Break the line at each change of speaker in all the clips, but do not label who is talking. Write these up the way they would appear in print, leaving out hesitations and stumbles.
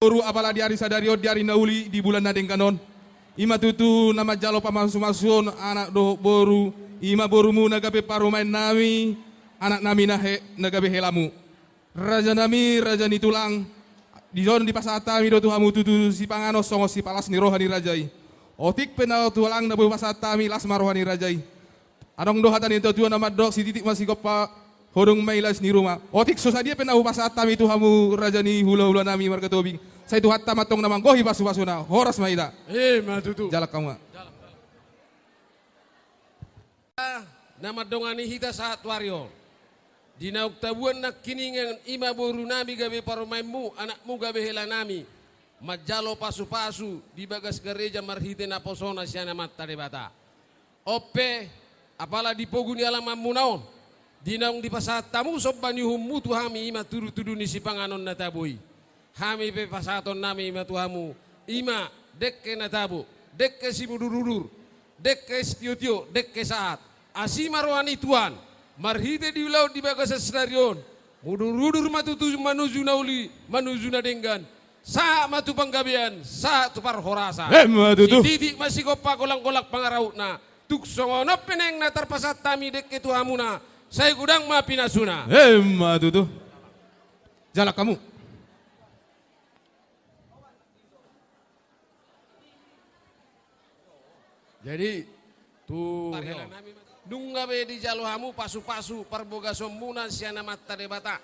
boru apala di hari sadario di hari nauli di bulan nadeng kanon. Ima tutu nama jalo pamasu-masun anak do boru. Ima borumu nagabe parumain nami. Anak nami nagabe helamu. Raja nami raja ni tulang. Di zon di pasata mi do tuhamu tutu si pangano songo si palas ni rohani rajai. Otik penau tulang nabu pasata mi las marohani rajai. Adong do hatan itu tuan nama dok si titik masih kopa hodong mailas ni rumah. Otik susah dia penau pasata mi tuhamu raja ni hula-hula nami marga tobing. Saya tuh hatta matong namang gohi pasu-pasuna. Horas maida.
Matutu.
Jalak kamu.
Nama dongani hita saat wario. Dina uktabuan nak kiningan ima boru nami gabe paromaimu anakmu gabe hela nami. Majalo pasu-pasu di bagas gereja marhite na posona siana mata debata. Ope apala di poguni alaman munaon. Dinaung di pasat tamu sobbani hummu tuhami ima turu-tudu ni si panganon na tabui. Hami pe pasaton nami ima tuhamu. Ima dekke na tabu. Dekke si mudur-udur. Dekke setio-tio. Dekke saat. Asima rohani Tuhan. Marhite di laut di bagas stadion. Mudur-udur matutu manuju nauli. Manuju na denggan. Sa matu panggabian. Sa tu parhorasa. Si titik masih kopa kolak-kolak pangaraut na. Tuk songono peneng na terpasat tami dekke tuhamu na. Saya gudang ma pinasuna.
Matutu. Jalak kamu.
Jadi tuh nunggabe di jaluhamu pasu-pasu parboga sombuna siana mata debata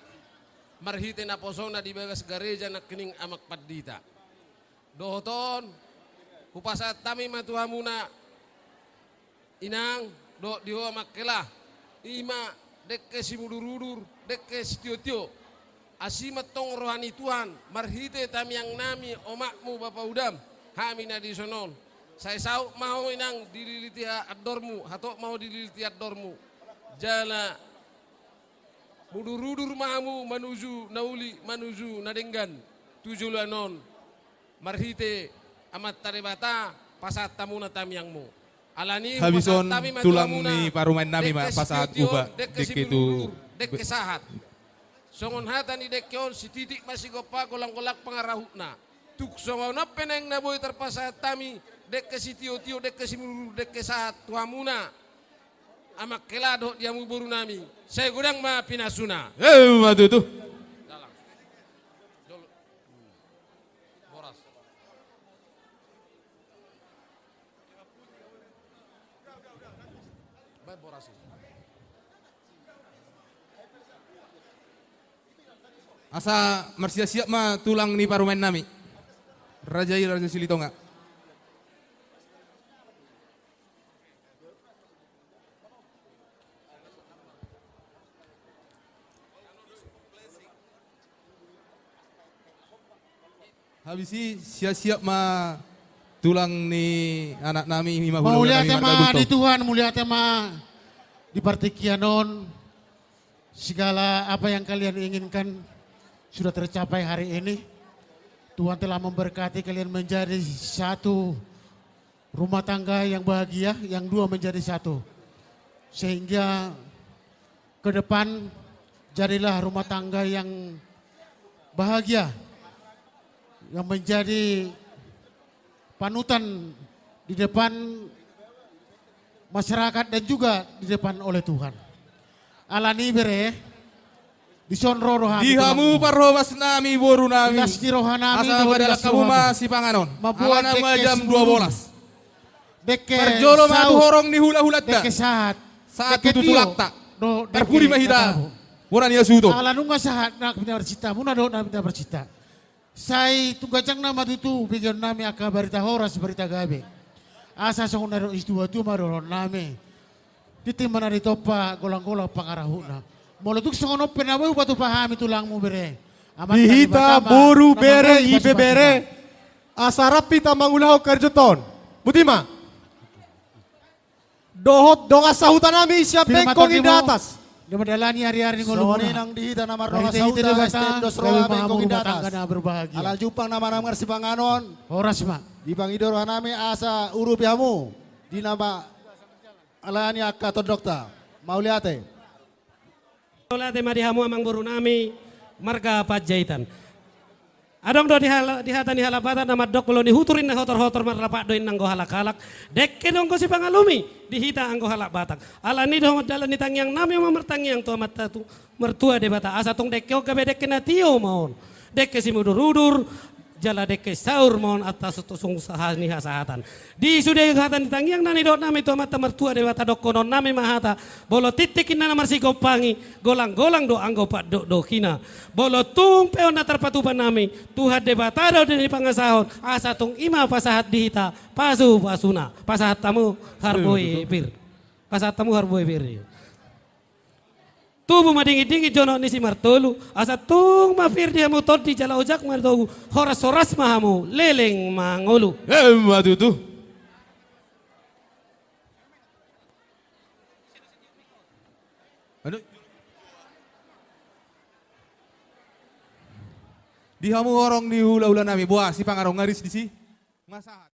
marhite na posona di bagas gereja na kening amak padita dohoton kupasat tami matuhamuna inang do diho makela ima dekke si mudur-udur dekke si tio-tio asimat tong rohani Tuhan marhite tami yang nami omakmu Bapak Udam hamina di sonon. Saya sau mau inang dililiti adormu, atau mau dililiti adormu. Jala mudur-udur mahamu manuju nauli manuju nadenggan tujuh lanon marhite amat tarebata pasat tamuna tamyangmu. Alani
habison tulang ni parumain nami pasat uba dek itu
dek kesahat. Songon hata ni dekyon si titik masih gopa golang-golak pengarahuna. Tuk songon peneng na boy terpasat tami. Dek ke si tio-tio, dek ke si muru, dek ke saat tuhamuna. Amak kelado diamu boru nami. Saya gudang ma pinasuna.
Matutu.
Boras. Baik boras.
Asa marsia-siap ma tulang ni parumain nami. Raja Silitonga. Habisi siap-siap ma tulang ni anak nami mima hulu
mulia
nami
tema di Tuhan, mulia tema di Partikianon. Segala apa yang kalian inginkan sudah tercapai hari ini. Tuhan telah memberkati kalian menjadi satu rumah tangga yang bahagia, yang dua menjadi satu. Sehingga ke depan jadilah rumah tangga yang bahagia, yang menjadi panutan di depan masyarakat dan juga di depan oleh Tuhan. Alani bere di sonro rohani.
Dihamu parhobas nami boru nami.
Di rohanami
asa pada kamu masih panganon. Alana jam 12.
Deke
perjolo matu horong ni hula-hula da.
Deke saat.
Saat itu tulakta. Terpuri mahita. Buran ya suto.
Alanunga saat nak pindah bercita. Muna do nak pindah bercita. Sai tunggajang nama tutu bikin nami aka berita horas berita gabe. Asa song naro istua tu maroron nami. Titi mana di topa golang-golang pangarahuna. Molotuk song ono penawe batu pahami tulangmu bere.
Dihita buru bere ibe bere. Asarapi tamangulaho karjoton. Butima. Dohot donga sahutan nami siapa kong di atas.
Dia medalani hari-hari ngolong
Sone nang dihita nama ronga sauta estendos roha bengkong indatas.
Berbahagia.
Ala jupang nama ngarsi panganon.
Horas ma.
Di bang idor haname asa uru pihamu. Di nama alani akka to dokta. Mauliate.
Mauliate marihamu amang boru nami marga pajaitan. Adong do di hata ni halabata na madok lo ni huturin na hotor-hotor marlapak doin nang go halak-halak. Dekke dong ko si pangalumi di hita ang go halak batak. Ala ni dong dalan ni tangyang nami mamertangyang tu mata tu mertua de bata. Asa tong dekke o gabe dekke na tio maon. Dekke si mudur-udur jala dekke saur mon atas tusung sahani hasahatan. Di sudah hatan ditangyang nani dot nami tu mata mertua de bata dok konon nami mahata. Bolo titikin na marsi gopangi golang-golang do anggo pak do kina. Bolo tung peon na terpatupan nami Tuhan de bata do di pangasahon asa tung ima pasahat dihita pasu pasuna pasahat tamu harboi pir. Pasahat tamu harboi pir. Tubuh madingi-dingi jono ni si martolu asa tung mafir dia motor di jala ojak martogu horas-horas mahamu leleng mangolu.
Matutu. Ano? Di hamu orang di hula-hula nami buah si pangarong ngaris di si. Masahat.